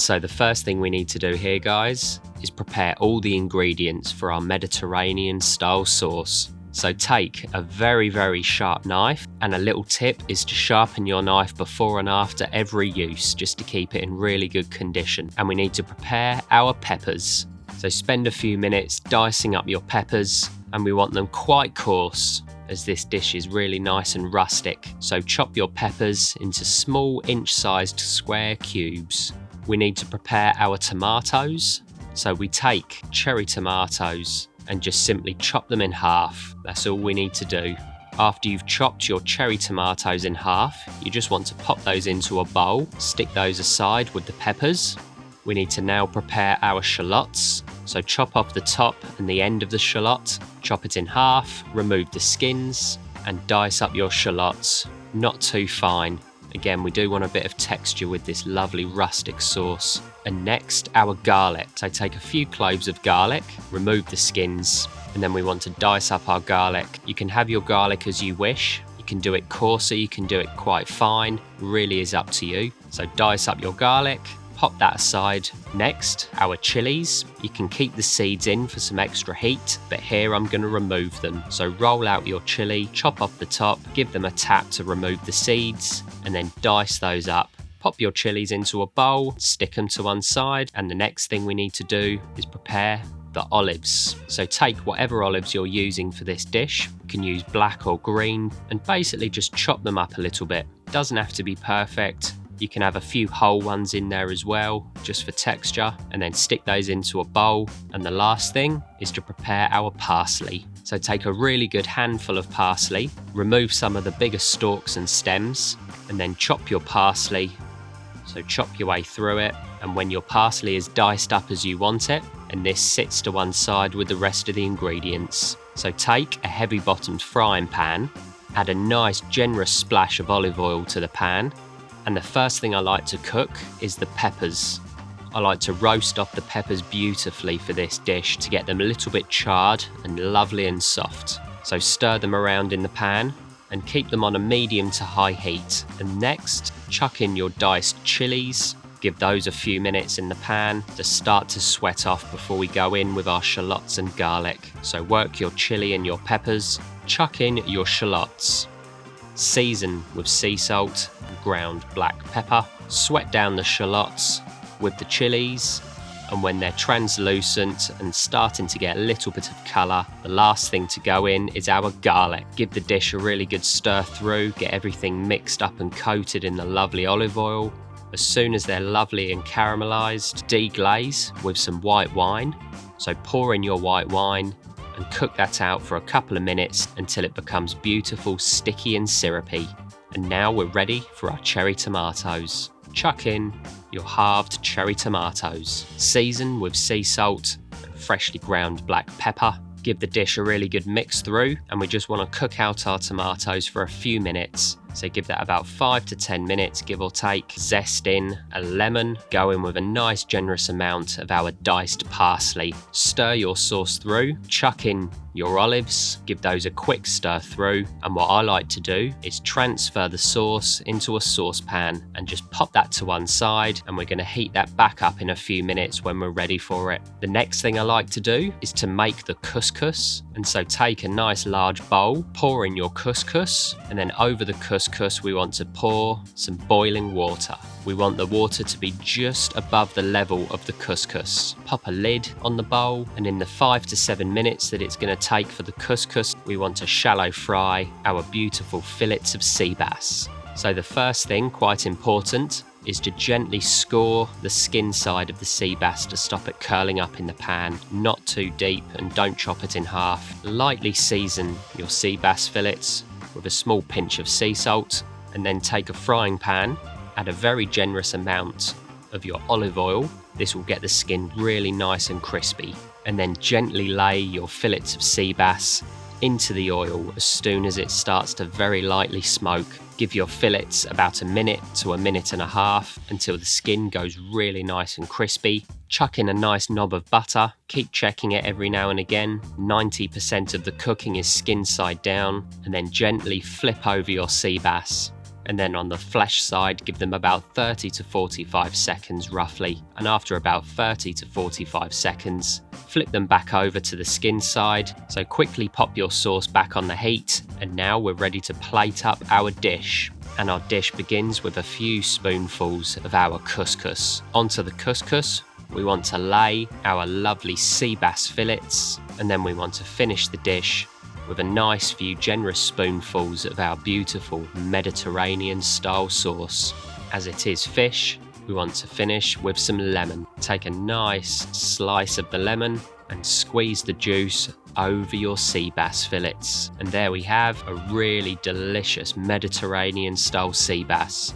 So the first thing we need to do here, guys, is prepare all the ingredients for our Mediterranean style sauce. So take a very, very sharp knife, and a little tip is to sharpen your knife before and after every use, just to keep it in really good condition. And we need to prepare our peppers. So spend a few minutes dicing up your peppers, and we want them quite coarse, as this dish is really nice and rustic. So chop your peppers into small inch-sized square cubes. We need to prepare our tomatoes. So we take cherry tomatoes and just simply chop them in half. That's all we need to do. After you've chopped your cherry tomatoes in half, you just want to pop those into a bowl, stick those aside with the peppers. We need to now prepare our shallots. So chop off the top and the end of the shallot, chop it in half, remove the skins, and dice up your shallots. Not too fine. Again, we do want a bit of texture with this lovely rustic sauce. And next, our garlic. So take a few cloves of garlic, remove the skins, and then we want to dice up our garlic. You can have your garlic as you wish. You can do it coarser, you can do it quite fine. Really is up to you. So dice up your garlic, pop that aside. Next, our chilies. You can keep the seeds in for some extra heat, but here I'm going to remove them. So roll out your chili, chop off the top, give them a tap to remove the seeds, and then dice those up. Pop your chilies into a bowl, stick them to one side, and the next thing we need to do is prepare the olives. So take whatever olives you're using for this dish. You can use black or green, and basically just chop them up a little bit. Doesn't have to be perfect. You can have a few whole ones in there as well, just for texture, and then stick those into a bowl. And the last thing is to prepare our parsley. So take a really good handful of parsley, remove some of the bigger stalks and stems, and then chop your parsley. So chop your way through it, and when your parsley is diced up as you want it, and this sits to one side with the rest of the ingredients. So take a heavy bottomed frying pan, add a nice generous splash of olive oil to the pan, and the first thing I like to cook is the peppers. I like to roast off the peppers beautifully for this dish to get them a little bit charred and lovely and soft. So stir them around in the pan and keep them on a medium to high heat. And next, chuck in your diced chilies. Give those a few minutes in the pan to start to sweat off before we go in with our shallots and garlic. So work your chili and your peppers, chuck in your shallots. Season with sea salt and ground black pepper. Sweat down the shallots with the chilies, and when they're translucent and starting to get a little bit of colour, the last thing to go in is our garlic. Give the dish a really good stir through, get everything mixed up and coated in the lovely olive oil. As soon as they're lovely and caramelised, deglaze with some white wine. So pour in your white wine and cook that out for a couple of minutes until it becomes beautiful, sticky and syrupy. And now we're ready for our cherry tomatoes. Chuck in your halved cherry tomatoes. Season with sea salt and freshly ground black pepper. Give the dish a really good mix through, and we just want to cook out our tomatoes for a few minutes. So give that about 5 to 10 minutes, give or take. Zest in a lemon, go in with a nice generous amount of our diced parsley. Stir your sauce through, chuck in your olives, give those a quick stir through, and what I like to do is transfer the sauce into a saucepan and just pop that to one side, and we're going to heat that back up in a few minutes when we're ready for it. The next thing I like to do is to make the couscous, and so take a nice large bowl, pour in your couscous, and then over the couscous we want to pour some boiling water. We want the water to be just above the level of the couscous. Pop a lid on the bowl, and in the 5 to 7 minutes that it's going to take for the couscous, we want to shallow fry our beautiful fillets of sea bass. So the first thing, quite important, is to gently score the skin side of the sea bass to stop it curling up in the pan. Not too deep, and don't chop it in half. Lightly season your sea bass fillets with a small pinch of sea salt, and then take a frying pan, add a very generous amount of your olive oil. This will get the skin really nice and crispy. And then gently lay your fillets of sea bass into the oil as soon as it starts to very lightly smoke. Give your fillets about a minute to a minute and a half until the skin goes really nice and crispy. Chuck in a nice knob of butter. Keep checking it every now and again. 90% of the cooking is skin side down, and then gently flip over your sea bass and then on the flesh side give them about 30 to 45 seconds roughly, and after about 30 to 45 seconds flip them back over to the skin side. So quickly pop your sauce back on the heat, and now we're ready to plate up our dish. And our dish begins with a few spoonfuls of our couscous. Onto the couscous we want to lay our lovely sea bass fillets, and then we want to finish the dish with a nice few generous spoonfuls of our beautiful Mediterranean style sauce. As it is fish, we want to finish with some lemon. Take a nice slice of the lemon and squeeze the juice over your sea bass fillets. And there we have a really delicious Mediterranean style sea bass.